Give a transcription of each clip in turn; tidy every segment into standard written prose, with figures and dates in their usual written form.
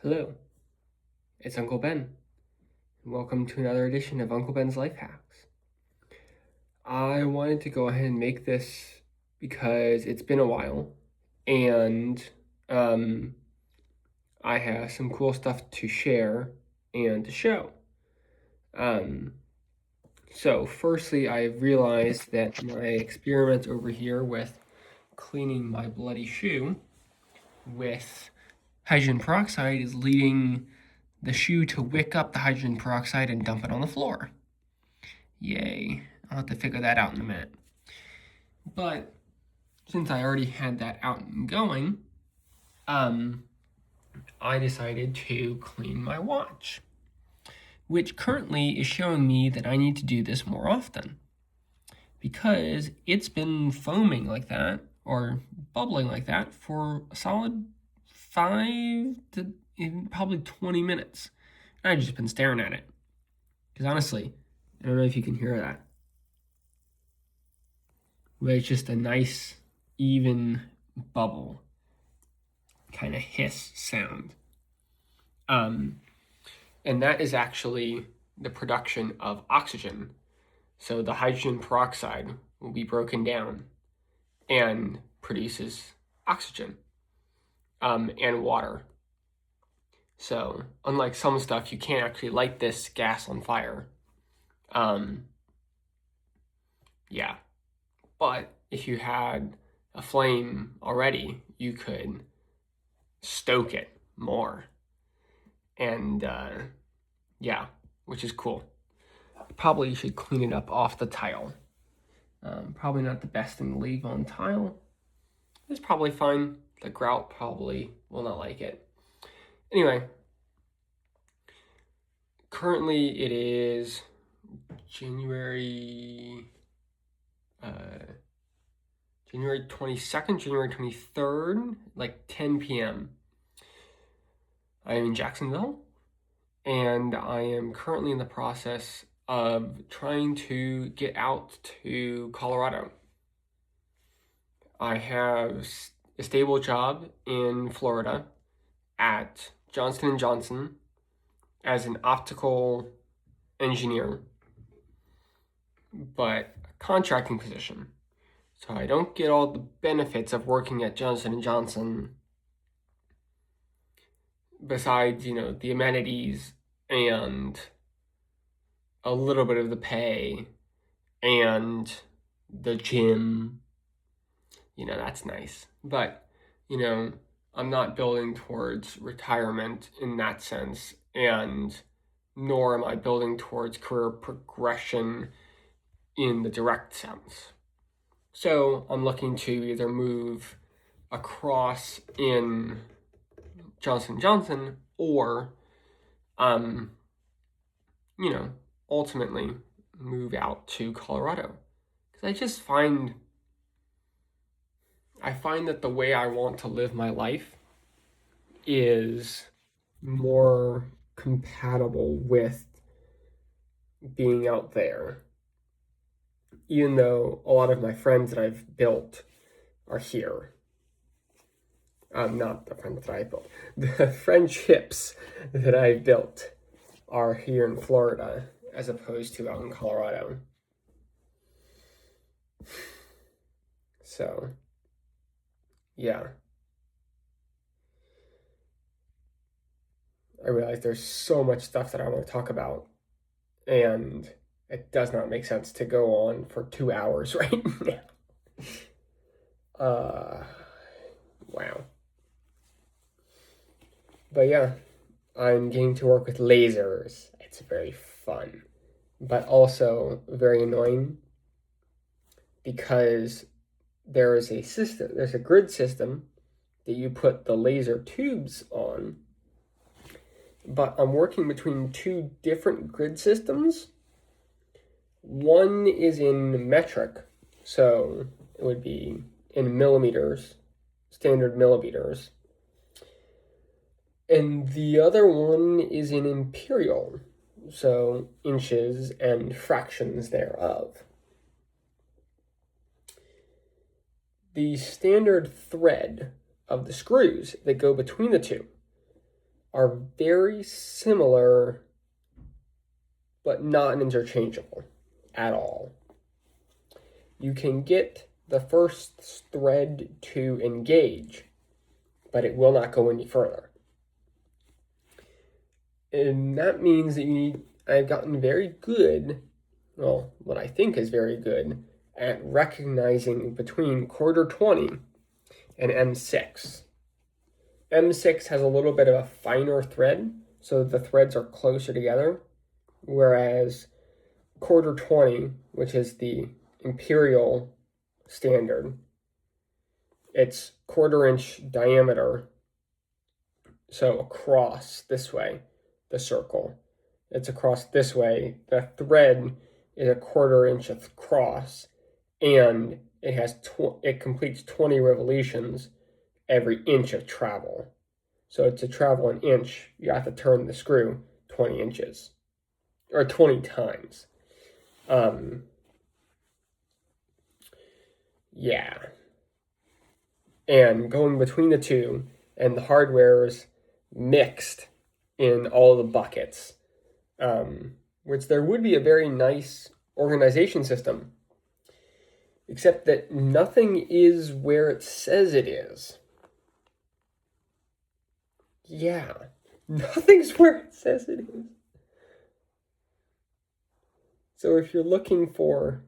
Hello, it's Uncle Ben, and welcome to another edition of Uncle Ben's Life Hacks. I wanted to go ahead and make this because it's been a while, and I have some cool stuff to share and to show. So firstly, I realized that my experiment over here with cleaning my bloody shoe with hydrogen peroxide is leading the shoe to wick up the hydrogen peroxide and dump it on the floor. Yay. I'll have to figure that out in a minute. But since I already had that out and going, I decided to clean my watch, which currently is showing me that I need to do this more often because it's been foaming like that or bubbling like that for a solid 5 to probably 20 minutes. And I've just been staring at it because honestly, I don't know if you can hear that, but it's just a nice, even bubble kind of hiss sound. And that is actually the production of oxygen. So the hydrogen peroxide will be broken down and produces oxygen and water. So unlike some stuff, you can't actually light this gas on fire. Yeah. But if you had a flame already, you could stoke it more. And yeah, which is cool. Probably you should clean it up off the tile. Probably not the best thing to leave on tile. It's probably fine. The grout probably will not like it. Anyway, currently it is January 22nd, January 23rd, like 10 p.m. I am in Jacksonville, and I am currently in the process of trying to get out to Colorado. I have a stable job in Florida at Johnson & Johnson as an optical engineer, but a contracting position. So I don't get all the benefits of working at Johnson & Johnson besides, the amenities and a little bit of the pay and the gym. That's nice. But, I'm not building towards retirement in that sense, and nor am I building towards career progression in the direct sense. So I'm looking to either move across in Johnson & Johnson or, ultimately move out to Colorado. Because I find that the way I want to live my life is more compatible with being out there. Even though a lot of my friends that I've built are here. Not the friends that I built. The friendships that I've built are here in Florida as opposed to out in Colorado. So, yeah. I realize there's so much stuff that I want to talk about, and it does not make sense to go on for 2 hours right now. Wow. But yeah, I'm getting to work with lasers. It's very fun, but also very annoying because there's a grid system that you put the laser tubes on, but I'm working between 2 different grid systems. One is in metric, so it would be in millimeters, standard millimeters. And the other one is in imperial, so inches and fractions thereof. The standard thread of the screws that go between the two are very similar, but not interchangeable at all. You can get the first thread to engage, but it will not go any further. And that means that I've gotten very good, well, what I think is very good, at recognizing between quarter 20 and M6. M6 has a little bit of a finer thread, so the threads are closer together, whereas quarter 20, which is the imperial standard, it's 1/4 inch diameter, so across this way, the circle. It's across this way. The thread is 1/4 inch across, and it completes 20 revolutions every inch of travel. So to travel an inch, you have to turn the screw 20 inches, or 20 times. Yeah. And going between the two, and the hardware's mixed in all the buckets, which there would be a very nice organization system, except that nothing is where it says it is. Yeah, nothing's where it says it is. So if you're looking for,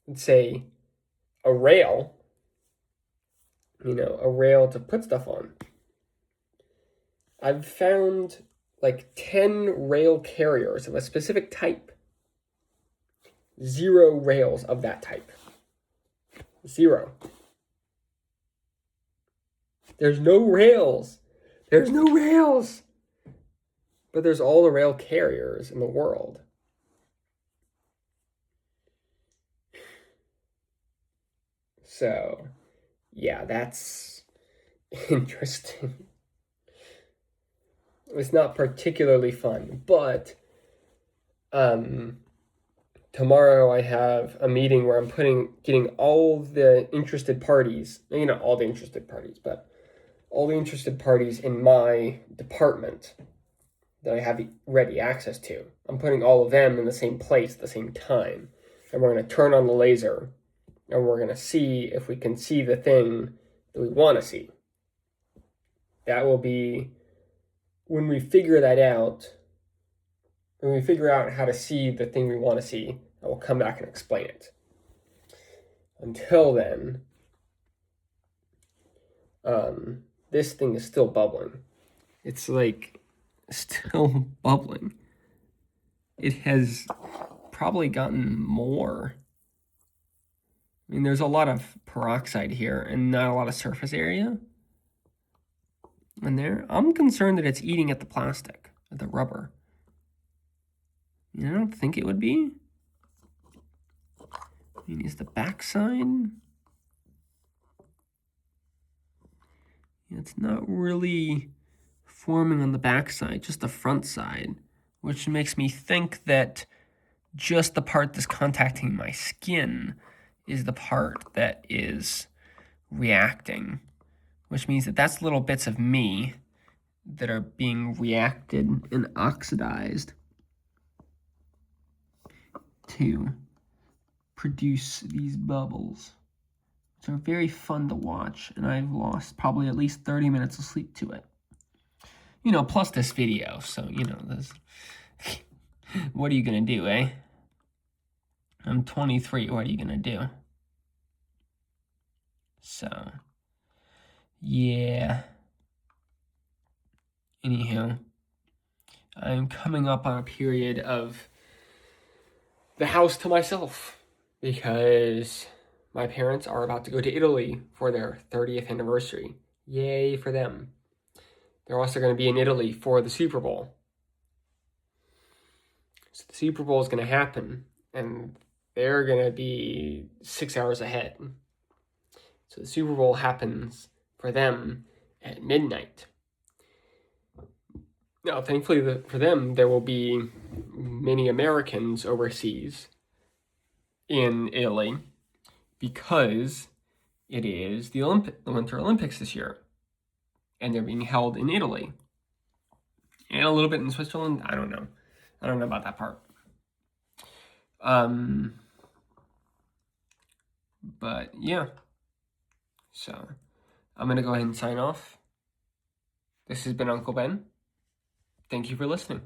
let's say, a rail, a rail to put stuff on, I've found like 10 rail carriers of a specific type. 0 rails of that type. 0. There's no rails. There's no rails. But there's all the rail carriers in the world. So, yeah, that's interesting. It's not particularly fun, but tomorrow I have a meeting where I'm getting all the interested parties, not all the interested parties, but all the interested parties in my department that I have ready access to. I'm putting all of them in the same place at the same time, and we're going to turn on the laser, and we're going to see if we can see the thing that we want to see. That will be, when we figure that out, when we figure out how to see the thing we want to see, I will come back and explain it. Until then, this thing is still bubbling. It's like still bubbling. It has probably gotten more. I mean, there's a lot of peroxide here and not a lot of surface area. And I'm concerned that it's eating at the plastic, at the rubber. I don't think it would be. I mean, is the backside? It's not really forming on the backside, just the front side, which makes me think that just the part that's contacting my skin is the part that is reacting, which means that that's little bits of me that are being reacted and oxidized to produce these bubbles, which are very fun to watch, and I've lost probably at least 30 minutes of sleep to it. Plus this video, so, this. What are you gonna do, eh? I'm 23, what are you gonna do? So, yeah. Anywho, I'm coming up on a period of the house to myself because my parents are about to go to Italy for their 30th anniversary. Yay for them. They're also going to be in Italy for the Super Bowl. So the Super Bowl is going to happen, and they're going to be 6 hours ahead. So the Super Bowl happens for them at midnight. Now, thankfully for them, there will be many Americans overseas in Italy because it is the Winter Olympics this year, and they're being held in Italy. and a little bit in Switzerland. I don't know about that part. But yeah, so I'm gonna go ahead and sign off. This has been Uncle Ben. Thank you for listening.